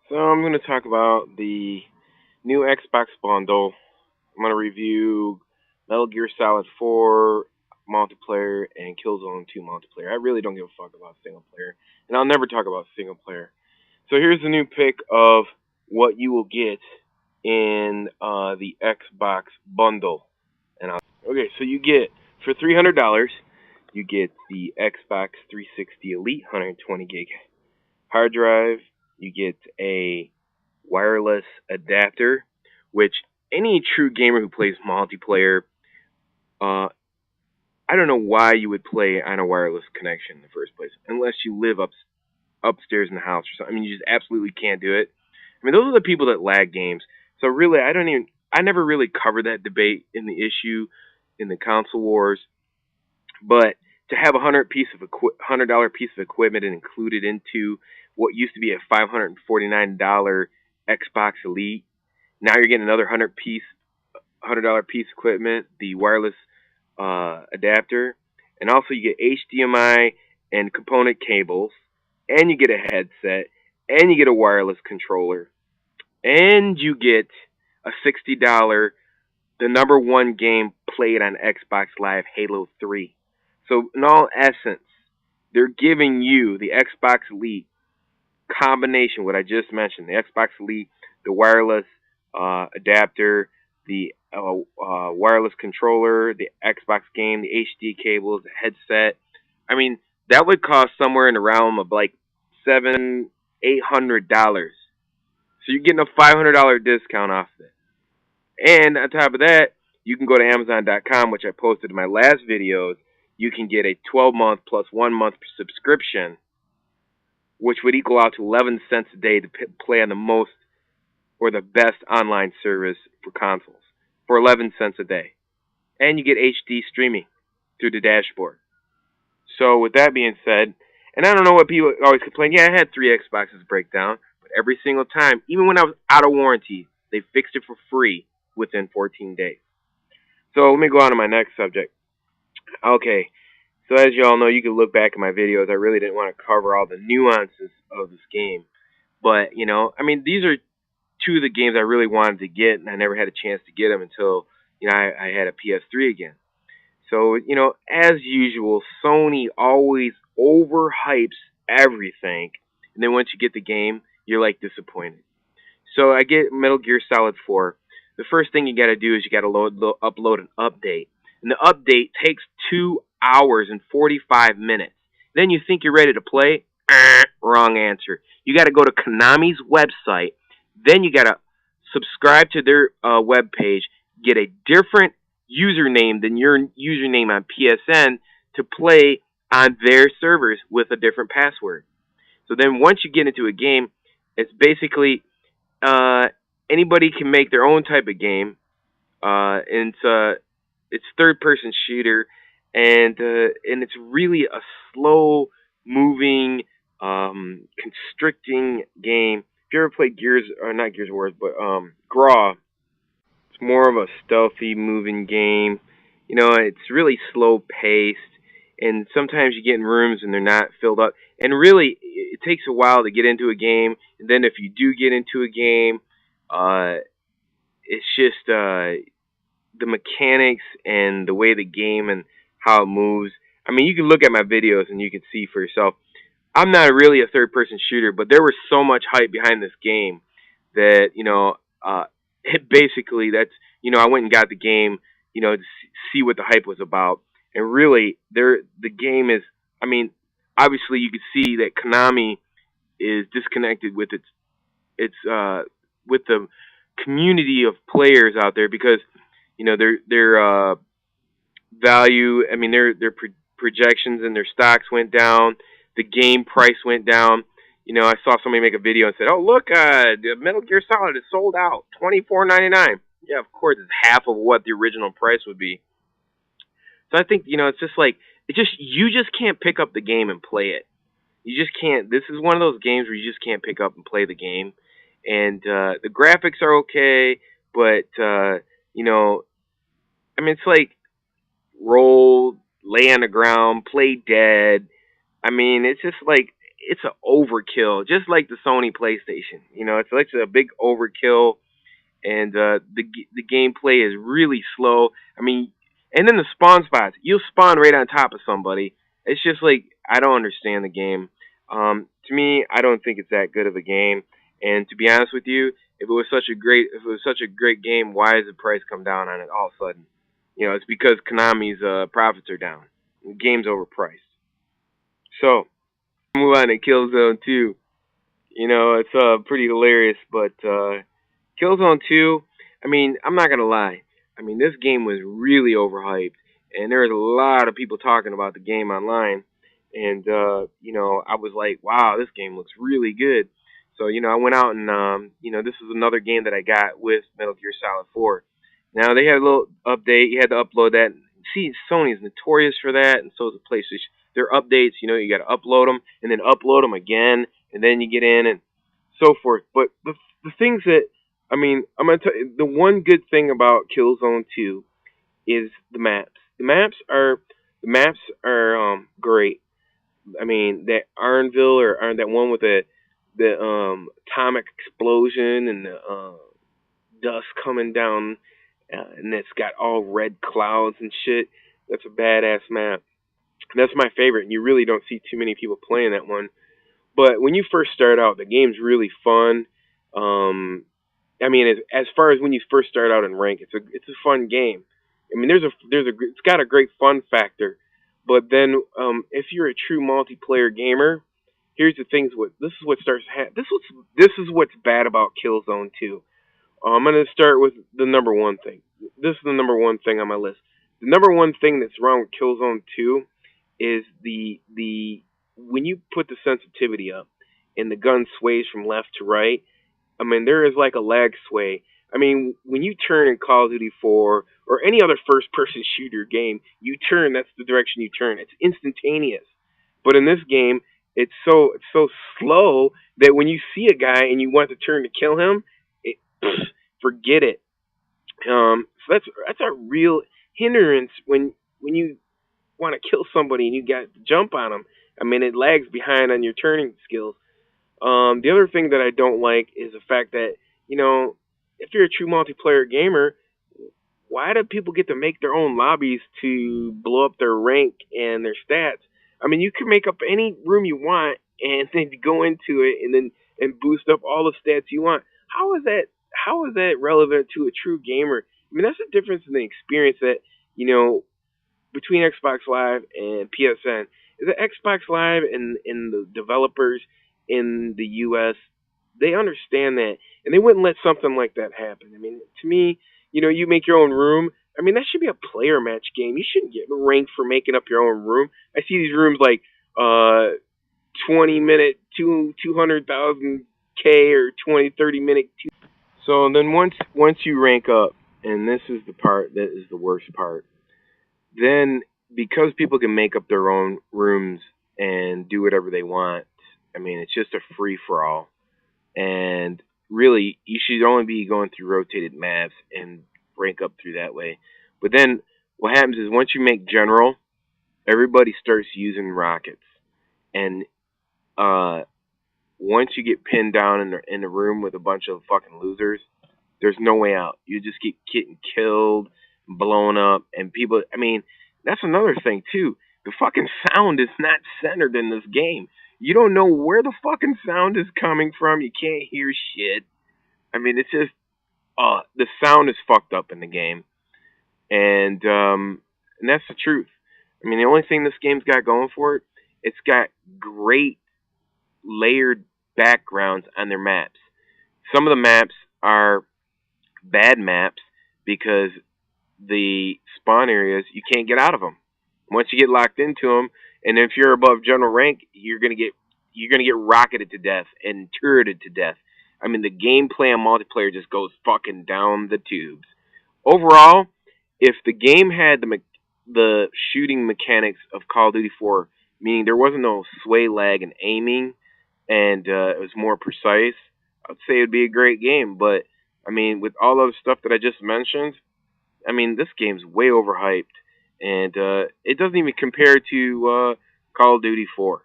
So I'm going to talk about the new Xbox bundle. I'm going to review Metal Gear Solid 4 multiplayer and Killzone 2 multiplayer. I really don't give a fuck about single player, and I'll never talk about single player. So here's the new pick of what you will get in the Xbox bundle. Okay, so you get for $300, you get the Xbox 360 Elite 120 gig hard drive. You get a wireless adapter, which any true gamer who plays multiplayer, uh, I don't know why you would play on a wireless connection in the first place, unless you live upstairs in the house or something. I mean, you just absolutely can't do it. I mean, those are the people that lag games. So really, I never really covered that debate in the issue in the console wars. But to have a $100 piece of equipment and included into what used to be a $549 Xbox Elite, now you're getting another $100 piece of equipment, the wireless adapter, and also you get HDMI and component cables, and you get a headset, and you get a wireless controller, and you get a $60 the number one game played on Xbox Live, Halo 3. So in all essence, they're giving you the Xbox Elite combination, what I just mentioned, the Xbox Elite, the wireless adapter, the wireless controller, the Xbox game, the HD cables, the headset. I mean, that would cost somewhere in the realm of like $700-800. So you're getting a $500 discount off of it. And on top of that, you can go to Amazon.com, which I posted in my last videos. You can get a 12-month plus 1 month subscription, which would equal out to 11 cents a day to play on the most or the best online service for consoles for 11 cents a day. And you get HD streaming through the dashboard. So with that being said, and I don't know what people always complain, yeah, I had 3 Xboxes break down, but every single time, even when I was out of warranty, they fixed it for free within 14 days. So let me go on to my next subject. Okay, so as you all know, you can look back at my videos. I really didn't want to cover all the nuances of this game. But, I mean, these are two of the games I really wanted to get, and I never had a chance to get them until, I had a PS3 again. So, as usual, Sony always overhypes everything, and then once you get the game, you're, like, disappointed. So I get Metal Gear Solid 4. The first thing you got to do is you got to upload an update. And the update takes 2 hours and 45 minutes. Then you think you're ready to play? Wrong answer. You got to go to Konami's website. Then you got to subscribe to their web page, get a different username than your username on PSN to play on their servers with a different password. So then once you get into a game, it's basically anybody can make their own type of game, and it's third-person shooter, and it's really a slow-moving, constricting game. If you ever played not Gears of War, but Graw, it's more of a stealthy, moving game. It's really slow-paced, and sometimes you get in rooms and they're not filled up. And really, it takes a while to get into a game. And then if you do get into a game, it's just the mechanics and the way the game and how it moves. I mean, you can look at my videos and you can see for yourself. I'm not really a third-person shooter, but there was so much hype behind this game that, it basically, I went and got the game, to see what the hype was about. And really, the game is, I mean, obviously you can see that Konami is disconnected with its with the community of players out there, because their value, I mean, their projections and their stocks went down, the game price went down. I saw somebody make a video and said, "Oh, look, the Metal Gear Solid is sold out, $24.99." Yeah, of course, it's half of what the original price would be. So I think, it's just like, you just can't pick up the game and play it. You just can't. This is one of those games where you just can't pick up and play the game. And the graphics are okay, but, I mean, it's like roll, lay on the ground, play dead. I mean, it's just like, it's an overkill, just like the Sony PlayStation. You know, it's like a big overkill, and the gameplay is really slow. I mean, and then the spawn spots, you'll spawn right on top of somebody. It's just like, I don't understand the game. To me, I don't think it's that good of a game. And to be honest with you, if it was such a great game, why has the price come down on it all of a sudden? You know, it's because Konami's profits are down. The game's overpriced. So move on to Killzone 2. You know, it's pretty hilarious, but Killzone 2, I mean, I'm not going to lie. I mean, this game was really overhyped, and there was a lot of people talking about the game online. And, you know, I was like, wow, this game looks really good. So, you know, I went out and, you know, this is another game that I got with Metal Gear Solid 4. Now, they had a little update. You had to upload that. See, Sony is notorious for that, and so is the PlayStation. Their updates, you know, you got to upload them, and then upload them again, and then you get in, and so forth. But the things that, I mean, I'm going to tell you, the one good thing about Killzone 2 is the maps. The maps are great. I mean, that Arnville or that one with the atomic explosion and the dust coming down, and it's got all red clouds and shit. That's a badass map. That's my favorite, and you really don't see too many people playing that one. But when you first start out, the game's really fun. I mean, as far as when you first start out in rank, it's a fun game. I mean, it's got a great fun factor. But then, if you're a true multiplayer gamer, here's the things. This is what starts. This is what's bad about Killzone 2. I'm gonna start with the number one thing. This is the number one thing on my list. The number one thing that's wrong with Killzone 2 is the when you put the sensitivity up and the gun sways from left to right. I mean, there is like a lag sway. I mean, when you turn in Call of Duty 4 or any other first-person shooter game, you turn, that's the direction you turn. It's instantaneous. But in this game, it's so slow that when you see a guy and you want to turn to kill him, forget it. So that's a real hindrance when you want to kill somebody and you got to jump on them. I mean, it lags behind on your turning skills. The other thing that I don't like is the fact that, you know, if you're a true multiplayer gamer, why do people get to make their own lobbies to blow up their rank and their stats? I mean, you can make up any room you want and then go into it and boost up all the stats you want. How is that relevant to a true gamer? I mean, that's the difference in the experience that, you know, between Xbox Live and PSN. Is that Xbox Live and the developers in the US, they understand that, and they wouldn't let something like that happen. I mean, to me, you know, you make your own room. I mean, that should be a player match game. You shouldn't get ranked for making up your own room. I see these rooms like 20-minute, 200,000 K or 30-minute. So then once you rank up, and this is the part that is the worst part, then because people can make up their own rooms and do whatever they want, I mean, it's just a free-for-all. And really, you should only be going through rotated maps and rank up through that way. But then what happens is once you make general, everybody starts using rockets. And once you get pinned down in the room with a bunch of fucking losers, there's no way out. You just keep getting killed, blown up, and people, I mean, that's another thing, too. The fucking sound is not centered in this game. You don't know where the fucking sound is coming from. You can't hear shit. I mean, it's just, the sound is fucked up in the game. And that's the truth. I mean, the only thing this game's got going for it, it's got great layered backgrounds on their maps. Some of the maps are bad maps because the spawn areas, you can't get out of them. Once you get locked into them, and if you're above general rank, you're gonna get rocketed to death and turreted to death. I mean, the gameplay on multiplayer just goes fucking down the tubes. Overall, if the game had the shooting mechanics of Call of Duty 4, meaning there wasn't no sway lag and aiming, and it was more precise, I'd say it'd be a great game. But I mean, with all of the stuff that I just mentioned, I mean, this game's way overhyped, and it doesn't even compare to Call of Duty 4.